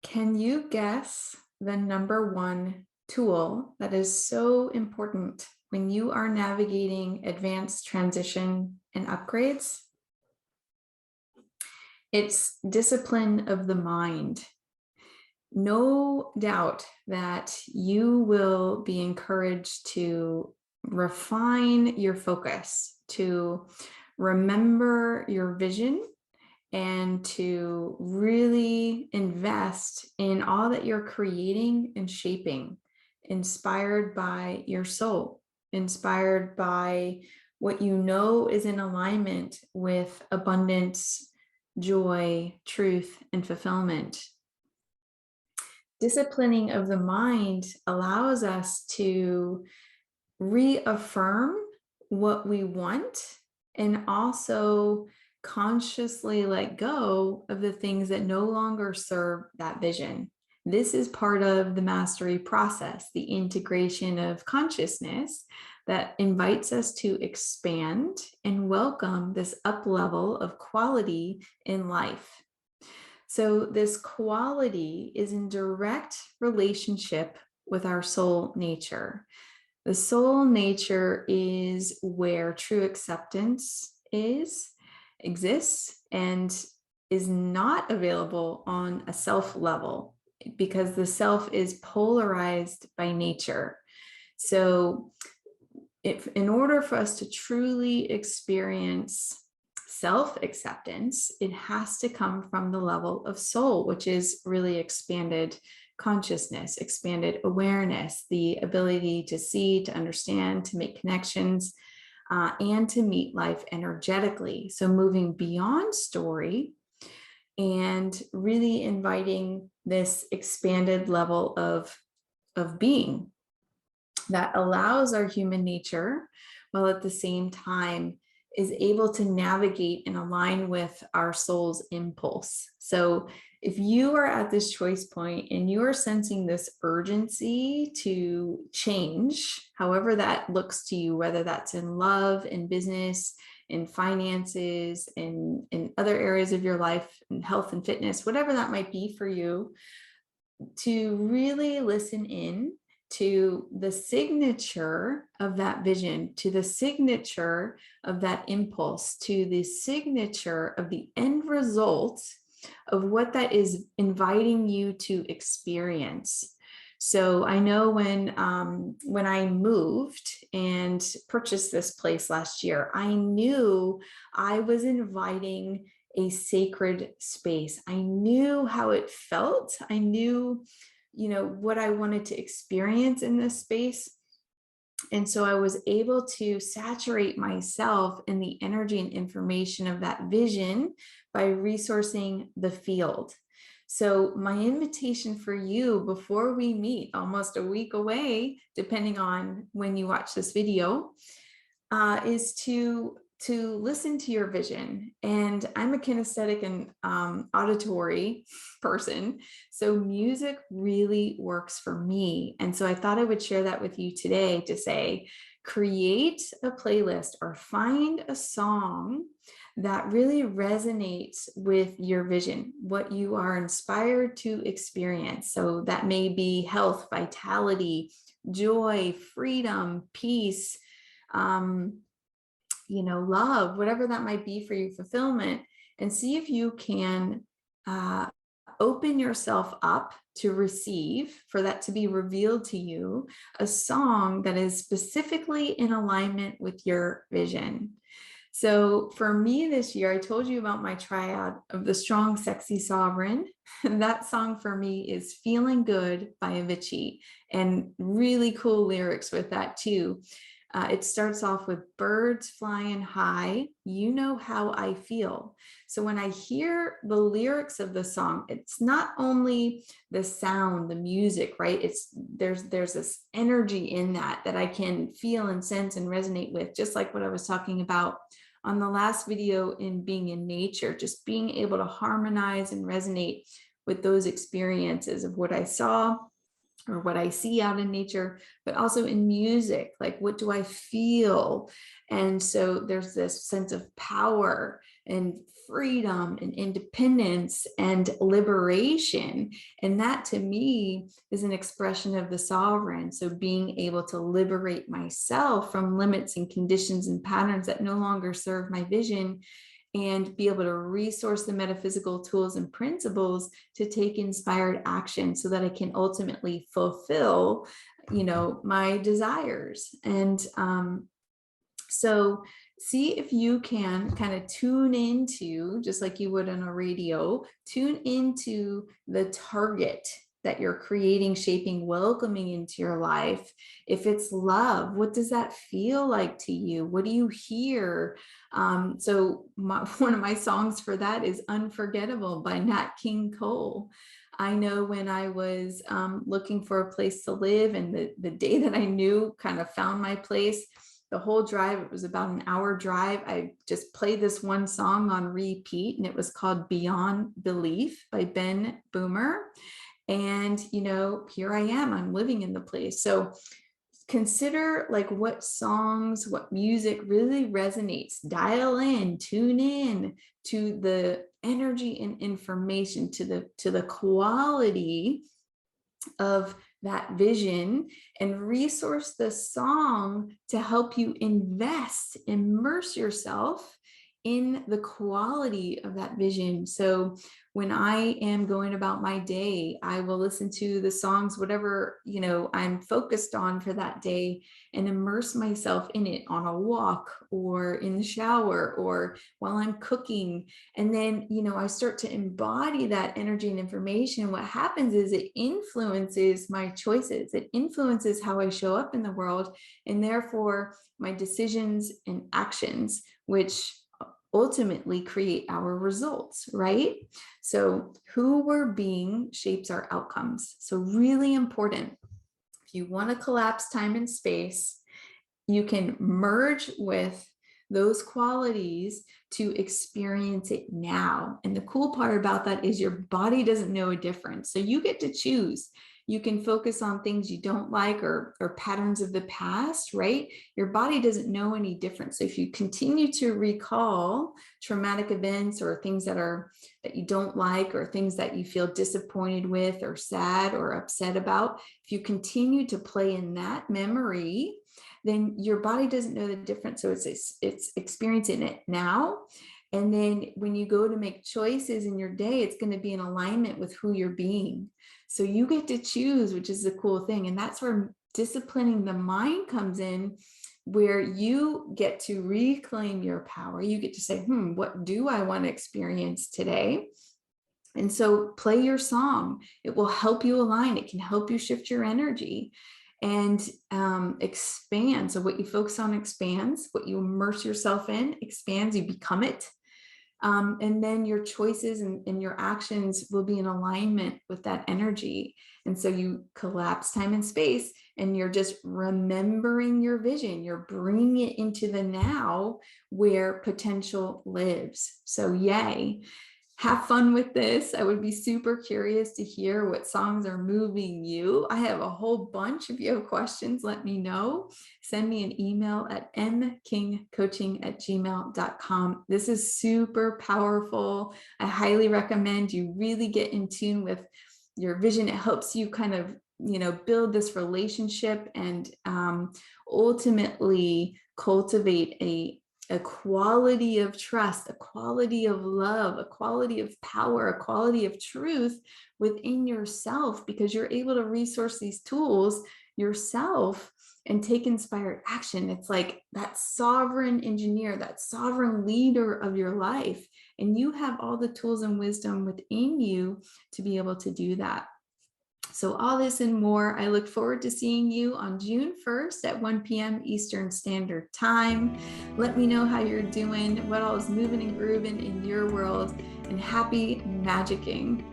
Can you guess the number one tool that is so important when you are navigating advanced transition and upgrades? It's discipline of the mind. No doubt that you will be encouraged to refine your focus, to remember your vision, and to really invest in all that you're creating and shaping, inspired by your soul, inspired by what you know is in alignment with abundance, joy, truth, and fulfillment. Disciplining of the mind allows us to reaffirm what we want and also consciously let go of the things that no longer serve that vision. This is part of the mastery process, the integration of consciousness that invites us to expand and welcome this up level of quality in life. So this quality is in direct relationship with our soul nature. The soul nature is where true acceptance exists and is not available on a self level because the self is polarized by nature. So in order for us to truly experience self-acceptance, it has to come from the level of soul, which is really expanded consciousness, expanded awareness, the ability to see, to understand, to make connections, and to meet life energetically. So moving beyond story and really inviting this expanded level of being that allows our human nature, while at the same time is able to navigate and align with our soul's impulse. So if you are at this choice point and you are sensing this urgency to change, however that looks to you, whether that's in love, in business, in finances, in other areas of your life, in health and fitness, whatever that might be for you, to really listen in to the signature of that vision, to the signature of that impulse, to the signature of the end result of what that is inviting you to experience. So I know when I moved and purchased this place last year, I knew I was inviting a sacred space. I knew how it felt. I knew what I wanted to experience in this space. And so I was able to saturate myself in the energy and information of that vision by resourcing the field. So my invitation for you before we meet, almost a week away, depending on when you watch this video, is to listen to your vision. And I'm a kinesthetic and auditory person, so music really works for me. And so I thought I would share that with you today to say, create a playlist or find a song that really resonates with your vision, what you are inspired to experience. So that may be health, vitality, joy, freedom, peace, love, whatever that might be for you, fulfillment, and see if you can open yourself up to receive, for that to be revealed to you, a song that is specifically in alignment with your vision. So for me this year, I told you about my triad of the strong, sexy, sovereign. And that song for me is Feeling Good by Avicii, and really cool lyrics with that too. It starts off with birds flying high, you know how I feel. So when I hear the lyrics of the song, it's not only the sound, the music, right? There's this energy in that I can feel and sense and resonate with, just like what I was talking about on the last video in being in nature, just being able to harmonize and resonate with those experiences of what I saw or what I see out in nature, but also in music, like what do I feel? And so there's this sense of power and freedom and independence and liberation. And that to me is an expression of the sovereign. So being able to liberate myself from limits and conditions and patterns that no longer serve my vision, and be able to resource the metaphysical tools and principles to take inspired action so that I can ultimately fulfill, my desires. And so see if you can kind of tune into, just like you would on a radio, tune into the target that you're creating, shaping, welcoming into your life. If it's love, what does that feel like to you? What do you hear? So one of my songs for that is Unforgettable by Nat King Cole. I know when I was looking for a place to live, and the day that I knew kind of found my place, the whole drive, it was about an hour drive, I just played this one song on repeat, and it was called Beyond Belief by Ben Boomer. And, here I am, I'm living in the place. So consider like what songs, what music really resonates. Dial in, tune in to the energy and information, to the quality of that vision, and resource the song to help you immerse yourself in the quality of that vision. So when I am going about my day, I will listen to the songs, whatever, I'm focused on for that day, and immerse myself in it on a walk or in the shower or while I'm cooking. And then, I start to embody that energy and information. What happens is it influences my choices. It influences how I show up in the world, and therefore my decisions and actions, which ultimately create our results, right? So who we're being shapes our outcomes. So really important. If you want to collapse time and space, you can merge with those qualities to experience it now. And the cool part about that is your body doesn't know a difference. So you get to choose. You can focus on things you don't like, or patterns of the past, right? Your body doesn't know any different. So if you continue to recall traumatic events or things that you don't like, or things that you feel disappointed with or sad or upset about, if you continue to play in that memory, then your body doesn't know the difference. So it's experiencing it now. And then when you go to make choices in your day, it's going to be in alignment with who you're being. So you get to choose, which is the cool thing. And that's where disciplining the mind comes in, where you get to reclaim your power. You get to say, what do I want to experience today? And so play your song. It will help you align. It can help you shift your energy and expand. So what you focus on expands. What you immerse yourself in expands. You become it. And then your choices and your actions will be in alignment with that energy. And so you collapse time and space, and you're just remembering your vision. You're bringing it into the now where potential lives. So yay. Have fun with this. I would be super curious to hear what songs are moving you. I have a whole bunch. If you have questions, let me know. Send me an email at mkingcoaching@gmail.com. This is super powerful. I highly recommend you really get in tune with your vision. It helps you kind of, build this relationship and ultimately cultivate a quality of trust, a quality of love, a quality of power, a quality of truth within yourself, because you're able to resource these tools yourself and take inspired action. It's like that sovereign engineer, that sovereign leader of your life. And you have all the tools and wisdom within you to be able to do that. So all this and more, I look forward to seeing you on June 1st at 1 p.m. Eastern Standard Time. Let me know how you're doing, what all is moving and grooving in your world, and happy magicking.